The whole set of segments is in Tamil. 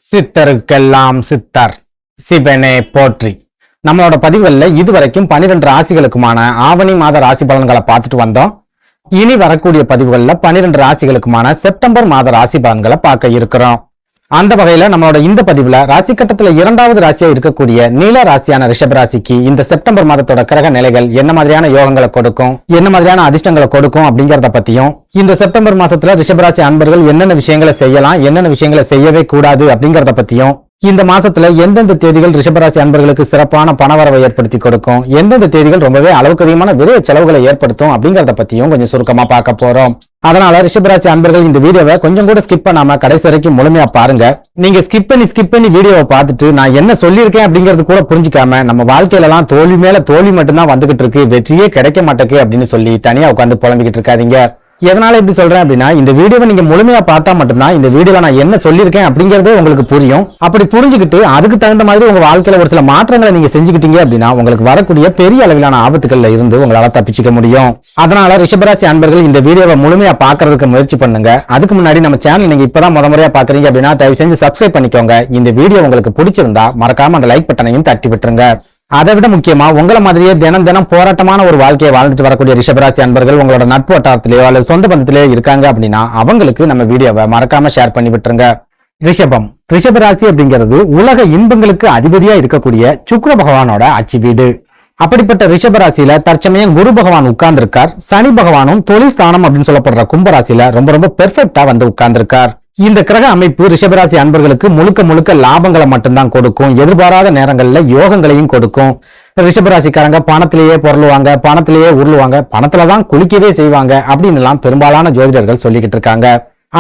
சித்தருக்கெல்லாம் சித்தர் சிவனே போற்றி. நம்மளோட பதிவுகள்ல இதுவரைக்கும் 12 ராசிகளுக்குமான ஆவணி மாத ராசி பலன்களை பார்த்துட்டு வந்தோம். இனி வரக்கூடிய பதிவுகள்ல 12 ராசிகளுக்குமான செப்டம்பர் மாத ராசி பலன்களை பார்க்க இருக்கிறோம். அந்த வகையில நம்மளோட இந்த பதிவுல ராசி கட்டத்துல 2வது ராசியா இருக்கக்கூடிய நீல ராசியான ரிஷப ராசிக்கு இந்த செப்டம்பர் மாதத்தோட கிரக நிலைகள் என்ன மாதிரியான யோகங்களை கொடுக்கும், என்ன மாதிரியான அதிர்ஷ்டங்களை கொடுக்கும் அப்படிங்கறத பத்தியும், இந்த செப்டம்பர் மாசத்துல ரிஷபராசி அன்பர்கள் என்னென்ன விஷயங்களை செய்யலாம், என்னென்ன விஷயங்களை செய்யவே கூடாது அப்படிங்கறத பத்தியும், இந்த மாசத்துல எந்தெந்த தேதிகள் ரிஷபராசி அன்பர்களுக்கு சிறப்பான பணவரவை ஏற்படுத்தி கொடுக்கும், எந்தெந்த தேதிகள் ரொம்பவே அளவுக்கு அதிகமான விரைய செலவுகளை ஏற்படுத்தும் அப்படிங்கறத பத்தியும் கொஞ்சம் சுருக்கமா பார்க்க போறோம். அதனால ரிஷபராசி அன்பர்கள் இந்த வீடியோவை கொஞ்சம் கூட ஸ்கிப் பண்ணாம கடைசி வரைக்கும் முழுமையா பாருங்க. நீங்க ஸ்கிப் பண்ணி வீடியோவை பார்த்துட்டு நான் என்ன சொல்லியிருக்கேன் அப்படிங்கறது கூட புரிஞ்சுக்காம நம்ம வாழ்க்கையில எல்லாம் தோல்வி மேல தோல்வி மட்டும்தான் வந்துகிட்டு இருக்கு, வெற்றியே கிடைக்க மாட்டேக்கு அப்படின்னு சொல்லி தனியா உட்காந்து புலம்பிக்கிட்டு இருக்காதீங்க. எதனால இப்படி சொல்றேன் அப்படின்னா, இந்த வீடியோவை நீங்க முழுமையா பார்த்தா மட்டும்தான் இந்த வீடியோல நான் என்ன சொல்லியிருக்கேன் அப்படிங்கறதே உங்களுக்கு புரியும். அப்படி புரிஞ்சுக்கிட்டு அதுக்கு தகுந்த மாதிரி உங்க வாழ்க்கையில ஒரு சில மாற்றங்களை நீங்க செஞ்சுக்கிட்டீங்க அப்படின்னா உங்களுக்கு வரக்கூடிய பெரிய அளவிலான ஆபத்துகள்ல இருந்து உங்களால தப்பிச்சுக்க முடியும். அதனால ரிஷபராசி அன்பர்கள் இந்த வீடியோவை முழுமையா பாக்குறதுக்கு முயற்சி பண்ணுங்க. அதுக்கு முன்னாடி நம்ம சேனல் நீங்க இப்பதான் முறையா பாக்குறீங்க அப்படின்னா தயவு செஞ்சு சப்ஸ்கிரைப் பண்ணிக்கோங்க. இந்த வீடியோ உங்களுக்கு பிடிச்சிருந்தா மறக்காம அந்த லைக் பட்டனையும் தட்டி விட்டுருங்க. அதை விட முக்கியமா உங்களை மாதிரியே தினம் போராட்டமான ஒரு வாழ்க்கையை வாழ்ந்துட்டு வரக்கூடிய ரிஷபராசி அன்பர்கள் உங்களோட நட்பு வட்டாரத்திலேயோ அல்லது சொந்த பந்தத்திலேயோ இருக்காங்க அப்படின்னா அவங்களுக்கு நம்ம வீடியோவை மறக்காம ஷேர் பண்ணி விட்டுருங்க. ரிஷபராசி அப்படிங்கிறது உலக இன்பங்களுக்கு அதிபதியா இருக்கக்கூடிய சுக்கிர பகவானோட ஆட்சி வீடு. அப்படிப்பட்ட ரிஷபராசியில தற்சமயம் குரு பகவான் உட்கார்ந்திருக்கார். சனி பகவானும் தொழில் ஸ்தானம் அப்படின்னு சொல்லப்படுற கும்பராசியில ரொம்ப பெர்ஃபெக்டா வந்து உட்கார்ந்திருக்கார். இந்த கிரக அமைப்பு ரிஷபராசி அன்பர்களுக்கு முழுக்க லாபங்களை மட்டும்தான் கொடுக்கும், எதிர்பாராத நேரங்கள்ல யோகங்களையும் கொடுக்கும். ரிஷபராசிக்காரங்க பணத்திலேயே பொருளுவாங்க, பணத்திலேயே உருளுவாங்க, பணத்துலதான் குளிக்கவே செய்வாங்க அப்படின்னு எல்லாம் பெரும்பாலான ஜோதிடர்கள் சொல்லிக்கிட்டு இருக்காங்க.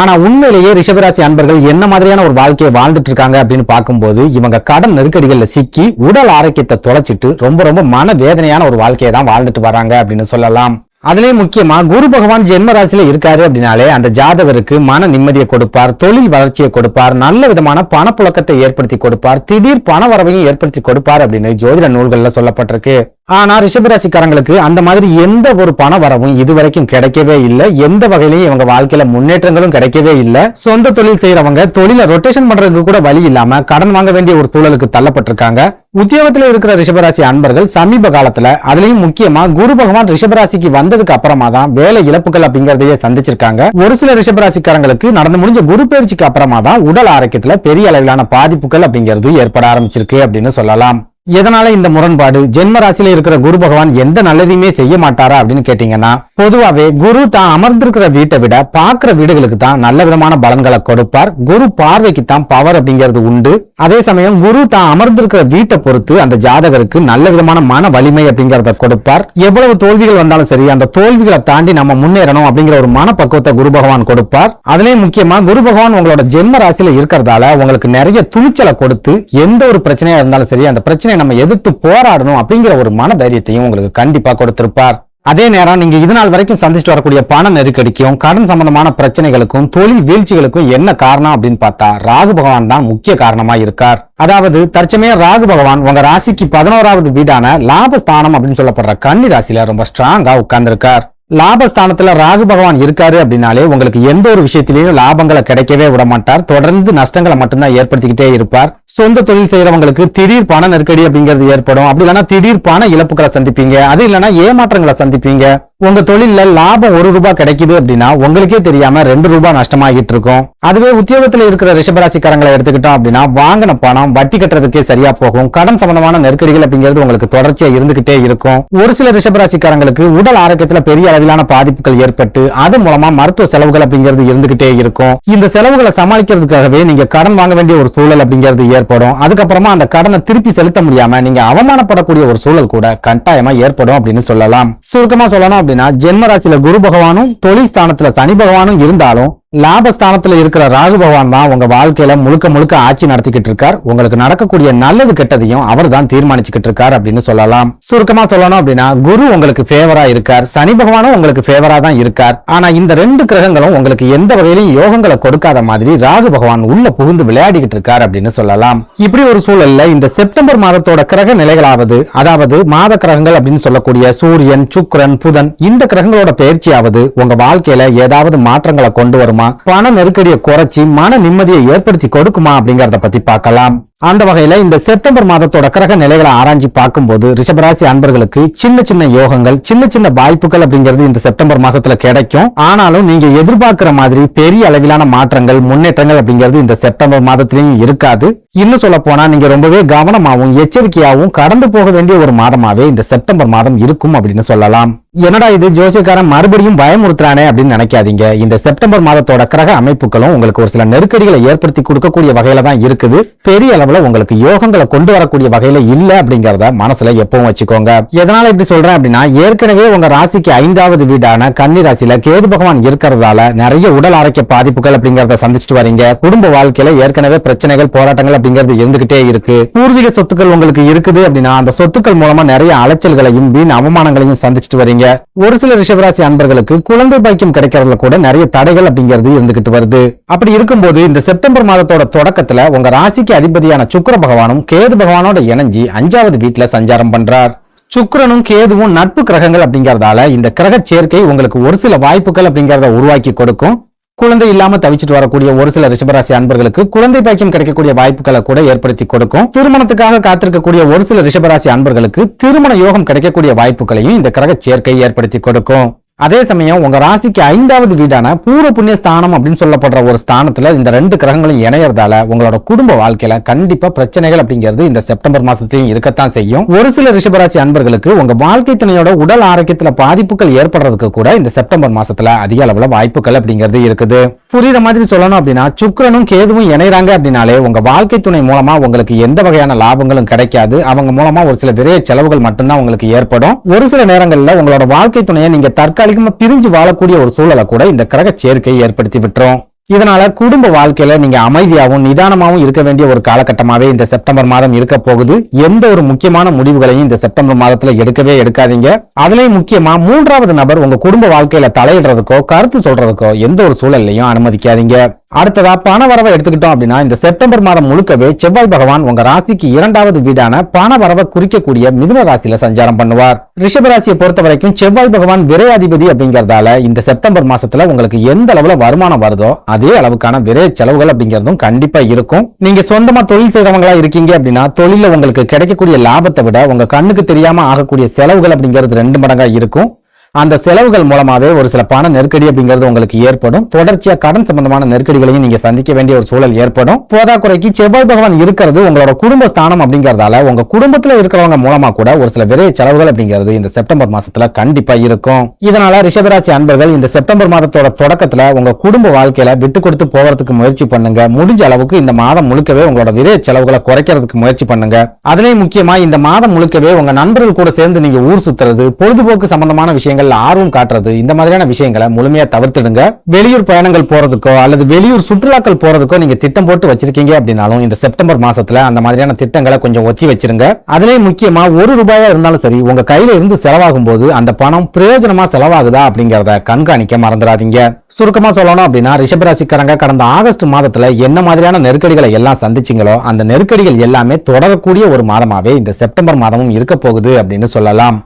ஆனா உண்மையிலேயே ரிஷபராசி அன்பர்கள் என்ன மாதிரியான ஒரு வாழ்க்கையை வாழ்ந்துட்டு இருக்காங்க அப்படின்னு பார்க்கும்போது இவங்க கடன் நெருக்கடிகள்ல சிக்கி உடல் ஆரோக்கியத்தை தொலைச்சிட்டு ரொம்ப மன வேதனையான ஒரு வாழ்க்கையை தான் வாழ்ந்துட்டு வராங்க அப்படின்னு சொல்லலாம். அதுலயும் முக்கியமா குரு பகவான் ஜென்ம ராசியில இருக்காரு அப்படின்னாலே அந்த ஜாதகருக்கு மன நிம்மதியை கொடுப்பார், தொழில் வளர்ச்சியை கொடுப்பார், நல்ல விதமான பணப்புழக்கத்தை ஏற்படுத்தி கொடுப்பார், திடீர் பண வரவையும் ஏற்படுத்தி கொடுப்பார் அப்படின்னு ஜோதிட நூல்கள்ல சொல்லப்பட்டிருக்கு. ஆனா ரிஷபராசிக்காரங்களுக்கு அந்த மாதிரி எந்த ஒரு பண வரவும் இதுவரைக்கும் கிடைக்கவே இல்லை. எந்த வகையிலையும் இவங்க வாழ்க்கையில முன்னேற்றங்களும் கிடைக்கவே இல்லை. சொந்த தொழில் செய்யறவங்க தொழிலை ரொட்டேஷன் பண்றதுக்கு கூட வழி இல்லாம கடன் வாங்க வேண்டிய ஒரு சூழலுக்கு தள்ளப்பட்டிருக்காங்க. உத்தியோகத்துல இருக்கிற ரிஷபராசி அன்பர்கள் சமீப காலத்துல அதுலயும் முக்கியமா குரு பகவான் ரிஷபராசிக்கு வந்ததுக்கு அப்புறமா தான் வேலை இழப்புகள் அப்படிங்கறதையே சந்திச்சிருக்காங்க. ஒரு சில ரிஷபராசிக்காரங்களுக்கு நடந்து முடிஞ்ச குரு பயிற்சிக்கு அப்புறமா தான் உடல் ஆரோக்கியத்துல பெரிய அளவிலான பாதிப்புகள் அப்படிங்கிறது ஏற்பட ஆரம்பிச்சிருக்கு அப்படின்னு சொல்லலாம். எதனால இந்த முரண்பாடு? ஜென்ம ராசியில இருக்கிற குரு பகவான் எந்த நல்லதையுமே செய்ய மாட்டாரா அப்படின்னு கேட்டீங்கன்னா, பொதுவாவே குரு தான் அமர்ந்திருக்கிற வீட்டை விட பாக்குற வீடுகளுக்கு தான் நல்ல விதமான பலன்களை கொடுப்பார். குரு பார்வைக்கு தான் பவர் அப்படிங்கிறது உண்டு. அதே சமயம் குரு தான் அமர்ந்திருக்கிற வீட்டை பொறுத்து அந்த ஜாதகருக்கு நல்ல விதமான மன வலிமை அப்படிங்கறத கொடுப்பார். எவ்வளவு தோல்விகள் வந்தாலும் சரி அந்த தோல்விகளை தாண்டி நம்ம முன்னேறணும் அப்படிங்கிற ஒரு மனப்பக்குவத்தை குரு பகவான் கொடுப்பார். அதுலயும் முக்கியமா குரு பகவான் உங்களோட ஜென்ம ராசியில இருக்கிறதால உங்களுக்கு நிறைய துணிச்சலை கொடுத்து எந்த ஒரு பிரச்சனையா இருந்தாலும் சரி அந்த பிரச்சனை நம்ம எதிர்த்து போராடணும் அப்படிங்கிற ஒரு மன தைரியத்தையும் உங்களுக்கு கண்டிப்பா கொடுத்திருப்பார். அதே நேரம் நீங்க இதனால் வரைக்கும் சந்திச்சுட்டு வரக்கூடிய பண நெருக்கடிக்கும் கடன் சம்பந்தமான பிரச்சனைகளுக்கும் தொழில் வீழ்ச்சிகளுக்கும் என்ன காரணம் அப்படின்னு பார்த்தா ராகு பகவான் தான் முக்கிய காரணமா இருக்கார். அதாவது தற்சமயம் ராகு பகவான் உங்க ராசிக்கு 11வது வீடான லாபஸ்தானம் அப்படின்னு சொல்லப்படுற கன்னி ராசியில ரொம்ப ஸ்ட்ராங்கா உட்கார்ந்திருக்கார். லாபஸ்தானத்துல ராகு பகவான் இருக்காரு அப்படின்னாலே உங்களுக்கு எந்த ஒரு விஷயத்திலையும் லாபங்களை கிடைக்கவே விட மாட்டார். தொடர்ந்து நஷ்டங்களை மட்டும்தான் ஏற்படுத்திக்கிட்டே இருப்பார். சொந்த தொழில் செய்யறவங்களுக்கு திடீர் பண நெருக்கடி அப்படிங்கிறது ஏற்படும். அப்படி இல்லைன்னா திடீர் பண இழப்புகளை சந்திப்பீங்க, அது இல்லைன்னா ஏமாற்றங்களை சந்திப்பீங்க. உங்க தொழில லாபம் 1 ரூபாய் கிடைக்குது அப்படின்னா உங்களுக்கே தெரியாம 2 ரூபாய் நஷ்டமாகிட்டு இருக்கும். அதுவே உத்தியோகத்துல இருக்கிற ரிஷபராசிக்காரங்களை எடுத்துக்கிட்டோம் அப்படின்னா வாங்கின பணம் வட்டி கட்டுறதுக்கே சரியா போகும். கடன் சம்பந்தமான நெருக்கடிகள் அப்படிங்கிறது உங்களுக்கு தொடர்ச்சியா இருந்துகிட்டே இருக்கும். ஒரு சில ரிஷபராசிக்காரங்களுக்கு உடல் ஆரோக்கியத்துல பெரிய அளவிலான பாதிப்புகள் ஏற்பட்டு அது மூலமா மருத்துவ செலவுகள் அப்படிங்கிறது இருந்துகிட்டே இருக்கும். இந்த செலவுகளை சமாளிக்கிறதுக்காகவே நீங்க கடன் வாங்க வேண்டிய ஒரு சூழல் அப்படிங்கிறது ஏற்படும். அதுக்கப்புறமா அந்த கடனை திருப்பி செலுத்த முடியாம நீங்க அவமானப்படக்கூடிய ஒரு சூழல் கூட கட்டாயமா ஏற்படும் அப்படின்னு சொல்லலாம். சுருக்கமா சொல்லணும் அப்படின்னா ஜென்ம ராசியில குரு பகவானும் தொழில் ஸ்தானத்துல சனி பகவானும் இருந்தாலும் லாபஸ்தானத்துல இருக்கிற ராகு பகவான் தான் உங்க வாழ்க்கையில முழுக்க ஆட்சி நடத்திக்கிட்டு இருக்கார். உங்களுக்கு நடக்கக்கூடிய நல்லது கெட்டதையும் அவர் தான் தீர்மானிச்சுக்கிட்டு இருக்கார் அப்படின்னு சொல்லலாம். சுருக்கமா சொல்லணும் அப்படின்னா குரு உங்களுக்கு ஃபேவரா இருக்கார், சனி பகவானும் உங்களுக்கு ஃபேவரா தான் இருக்கார். ஆனா இந்த 2 கிரகங்களும் உங்களுக்கு எந்த வகையிலும் யோகங்களை கொடுக்காத மாதிரி ராகு பகவான் உள்ள புகுந்து விளையாடிக்கிட்டு இருக்கார் அப்படின்னு சொல்லலாம். இப்படி ஒரு சூழல்ல இந்த செப்டம்பர் மாதத்தோட கிரக நிலைகளாவது, அதாவது மாத கிரகங்கள் அப்படின்னு சொல்லக்கூடிய சூரியன், சுக்கிரன், புதன் இந்த கிரகங்களோட பயிற்சியாவது உங்க வாழ்க்கையில ஏதாவது மாற்றங்களை கொண்டு வரும் பண்ணுமா, பண நெருக்கடியை குறைச்சி மன நிம்மதியை ஏற்படுத்தி கொடுக்குமா அப்படிங்கறத பத்தி பார்க்கலாம். அந்த வகையில இந்த செப்டம்பர் மாதத்தோட கிரக நிலைகளை ஆராய்ச்சி பார்க்கும்போது ரிஷபராசி அன்பர்களுக்கு சின்ன சின்ன யோகங்கள், சின்ன சின்ன வாய்ப்புகள் அப்படிங்கிறது இந்த செப்டம்பர் மாசத்துல கிடைக்கும். ஆனாலும் நீங்க எதிர்பார்க்கிற மாதிரி பெரிய அளவிலான மாற்றங்கள், முன்னேற்றங்கள் அப்படிங்கிறது இந்த செப்டம்பர் மாதத்திலையும் இருக்காது. இன்னும் சொல்ல போனா நீங்க ரொம்பவே கவனமாவும் எச்சரிக்கையாவும் கடந்து போக வேண்டிய ஒரு மாதமாவே இந்த செப்டம்பர் மாதம் இருக்கும் அப்படின்னு சொல்லலாம். என்னடா இது ஜோசியக்காரன் மறுபடியும் பயமுறுத்துறானே அப்படின்னு நினைக்காதீங்க. இந்த செப்டம்பர் மாதத்தோட கிரக அமைப்புகளும் உங்களுக்கு ஒரு சில நெருக்கடிகளை ஏற்படுத்தி கொடுக்கக்கூடிய வகையில தான் இருக்குது. பெரிய அளவுல உங்களுக்கு யோகங்களை கொண்டு வரக்கூடிய வகையில இல்ல அப்படிங்கறத மனசுல எப்பவும் வச்சுக்கோங்க. எதனால இப்படி சொல்றேன் அப்படின்னா, ஏற்கனவே உங்க ராசிக்கு 5வது வீடான கன்னி ராசியில கேது பகவான் இருக்கிறதால நிறைய உடல் ஆரோக்கிய பாதிப்புகள் அப்படிங்கறத சந்திச்சுட்டு வரீங்க. குடும்ப வாழ்க்கையில ஏற்கனவே பிரச்சனைகள், போராட்டங்கள் அப்படிங்கிறது இருந்துகிட்டே இருக்கு. பூர்வீக சொத்துக்கள் உங்களுக்கு இருக்குது அப்படின்னா அந்த சொத்துக்கள் மூலமா நிறைய அலைச்சல்களையும் வீண் அவமானங்களையும் சந்திச்சுட்டு வரீங்க. ஒரு சில ரிஷபராசி அன்பர்களுக்கு குழந்தை பாக்கியம் கிடைக்கிறதுல கூட நிறைய தடைகள் அப்படிங்கிறது இருந்துகிட்டு வருது. அப்படி இருக்கும்போது இந்த செப்டம்பர் மாதத்தோட தொடக்கத்துல உங்க ராசிக்கு அதிபதியான சுக்கிர பகவானும் கேது பகவானோட இணைஞ்சி 5வது வீட்டுல சஞ்சாரம் பண்றார். சுக்கிரனும் கேதுவும் நட்பு கிரகங்கள் அப்படிங்கறதால இந்த கிரக சேர்க்கை உங்களுக்கு ஒரு சில வாய்ப்புகள் அப்படிங்கறத உருவாக்கி கொடுக்கும். குழந்தை இல்லாம தவிச்சிட்டு வரக்கூடிய ஒரு சில ரிஷபராசி அன்பர்களுக்கு குழந்தை பாக்கியம் கிடைக்கக்கூடிய வாய்ப்புகளை கூட ஏற்படுத்தி கொடுக்கும். திருமணத்துக்காக காத்திருக்கக்கூடிய ஒரு சில ரிஷபராசி அன்பர்களுக்கு திருமண யோகம் கிடைக்கக்கூடிய வாய்ப்புகளையும் இந்த கிரக சேர்க்கை ஏற்படுத்தி கொடுக்கும். அதே சமயம் உங்க ராசிக்கு 5வது வீடான பூர்வ புண்ணிய ஸ்தானம் அப்படின்னு சொல்லப்படுற ஒரு ஸ்தானத்துல இந்த 2 கிரகங்களும் இணையறதால உங்களோட குடும்ப வாழ்க்கையில கண்டிப்பா பிரச்சனைகள் அப்படிங்கிறது இந்த செப்டம்பர் மாசத்திலையும் இருக்கத்தான் செய்யும். ஒரு சில ரிஷபராசி அன்பர்களுக்கு உங்க வாழ்க்கை துணையோட உடல் ஆரோக்கியத்துல பாதிப்புகள் ஏற்படுறதுக்கு கூட இந்த செப்டம்பர் மாசத்துல அதிக அளவுல வாய்ப்புகள் அப்படிங்கிறது இருக்குது. புரியுற மாதிரி சொல்லணும் அப்படின்னா, சுக்கிரனும் கேதுவும் இணைறாங்க அப்படின்னாலே உங்க வாழ்க்கை துணை மூலமா உங்களுக்கு எந்த வகையான லாபங்களும் கிடைக்காது. அவங்க மூலமா ஒரு சில விரைய செலவுகள் மட்டும்தான் உங்களுக்கு ஏற்படும். ஒரு சில நேரங்கள்ல உங்களோட வாழ்க்கை துணையை நீங்க தற்காலிகமா பிரிஞ்சு வாழக்கூடிய ஒரு சூழலை கூட இந்த கிரக சேர்க்கை ஏற்படுத்தி விட்டுரும். இதனால குடும்ப வாழ்க்கையில நீங்க அமைதியாகவும் நிதானமாகவும் இருக்க வேண்டிய ஒரு காலகட்டமாவே இந்த செப்டம்பர் மாதம் இருக்க போகுது. எந்த ஒரு முக்கியமான முடிவுகளையும் இந்த செப்டம்பர் மாதத்துல எடுக்கவே எடுக்காதீங்க. அதுலயும் முக்கியமா 3வது நபர் உங்க குடும்ப வாழ்க்கையில தலையிடுறதுக்கோ கருத்து சொல்றதுக்கோ எந்த ஒரு சூழல்லையும் அனுமதிக்காதீங்க. அடுத்ததா பண வரவை எடுத்துக்கிட்டோம் அப்படின்னா, இந்த செப்டம்பர் மாதம் முழுக்கவே செவ்வாய் பகவான் உங்க ராசிக்கு 2வது வீடான பண வரவை குறிக்கக்கூடிய மிதுன ராசியில சஞ்சாரம் பண்ணுவார். ரிஷப ராசியை பொறுத்த வரைக்கும் செவ்வாய் பகவான் விரையாதிபதி அப்படிங்கறதால இந்த செப்டம்பர் மாசத்துல உங்களுக்கு எந்த அளவுல வருமானம் வருதோ அதே அளவுக்கான விரைய செலவுகள் அப்படிங்கறதும் கண்டிப்பா இருக்கும். நீங்க சொந்தமா தொழில் செய்யறவங்களா இருக்கீங்க அப்படின்னா, தொழில உங்களுக்கு கிடைக்கக்கூடிய லாபத்தை விட உங்க கண்ணுக்கு தெரியாம ஆகக்கூடிய செலவுகள் அப்படிங்கிறது 2 மடங்கா இருக்கும். அந்த செலவுகள் மூலமாவே ஒரு சில பண நெருக்கடி அப்படிங்கிறது உங்களுக்கு ஏற்படும். தொடர்ச்சியா கடன் சம்பந்தமான நெருக்கடிகளையும் நீங்க சந்திக்க வேண்டிய ஒரு சூழல் ஏற்படும். போதாக்குறைக்கு செவ்வாய் பகவான் இருக்கிறது உங்களோட குடும்ப ஸ்தானம் அப்படிங்கறதால உங்க குடும்பத்துல இருக்கிறவங்க மூலமா கூட ஒரு சில விரைய செலவுகள் அப்படிங்கிறது இந்த செப்டம்பர் மாசத்துல கண்டிப்பா இருக்கும். இதனால ரிஷபராசி அன்பர்கள் இந்த செப்டம்பர் மாதத்தோட தொடக்கத்துல உங்க குடும்ப வாழ்க்கையில விட்டு கொடுத்து போறதுக்கு முயற்சி பண்ணுங்க. முடிஞ்ச அளவுக்கு இந்த மாதம் முழுக்கவே உங்களோட விரைய செலவுகளை குறைக்கிறதுக்கு முயற்சி பண்ணுங்க. அதுலயும் முக்கியமா இந்த மாதம் முழுக்கவே உங்க நண்பர்கள் கூட சேர்ந்து நீங்க ஊர் சுத்துறது, பொழுதுபோக்கு சம்பந்தமான விஷயங்கள் ஆர்வம் காட்டுறது, இந்த மாதிரியான விஷயங்களை முழுமையா தவிர்த்துடுங்க. வெளியூர் பயணங்கள் போறதுக்கோ அல்லது வெளியூர் சுற்றுலாக்கள் போறதுக்கோ நீங்க திட்டம் போட்டு வச்சிருக்கீங்க அப்படின்னாலும் இந்த செப்டம்பர் மாசத்துல அந்த மாதிரியான திட்டங்களை கொஞ்சம் ஒத்தி வச்சிருங்க. அதுலயும் முக்கியமா ₹1 இருந்தாலும் சரி உங்க கையில இருந்து செலவாகும் போது அந்த பணம் பிரயோஜனமா செலவாகுதா அப்படிங்கறத கண்காணிக்க மறந்துடாதீங்க. சுருக்கமா சொல்லணும் அப்படின்னா, ரிஷபராசிக்காரங்க கடந்த ஆகஸ்ட் மாதத்துல என்ன மாதிரியான நெருக்கடிகளை எல்லாம் சந்திச்சீங்களோ அந்த நெருக்கடிகள் எல்லாமே தொடரக்கூடிய ஒரு மாதமாவே இந்த செப்டம்பர் மாதமும் இருக்க போகுது அப்படின்னு சொல்லலாம்.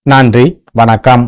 நன்றி, வணக்கம்.